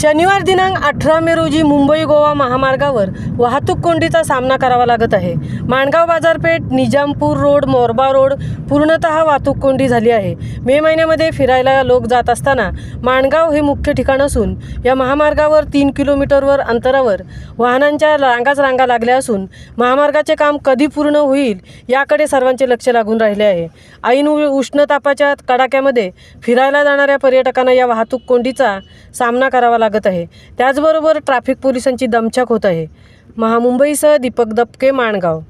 शनिवार दिनांक 18 मे रोजी मुंबई गोवा महामार्गावर वाहतूक कोंडीचा सामना करावा लागत आहे। माणगाव बाजारपेठ, निजामपूर रोड, मोरबा रोड पूर्णतः वाहतूक कोंडी झाली आहे। मे महिन्यामध्ये फिरायला लोक जात असताना माणगाव हे मुख्य ठिकाण असून या महामार्गावर 3 किलोमीटरवर अंतरावर वाहनांच्या रांगा लागल्या असून महामार्गाचे काम कधी पूर्ण होईल याकडे सर्वांचे लक्ष लागून राहिले आहे। ऐन उष्णतापाच्या कडाक्यामध्ये फिरायला जाणाऱ्या पर्यटकांना या वाहतूक कोंडीचा सामना करावा लागत आहे। त्याचबरोबर ट्रॅफिक पोलिसांची दमछाक होत आहे। मुंबईसह दीपक दपके, माणगाव।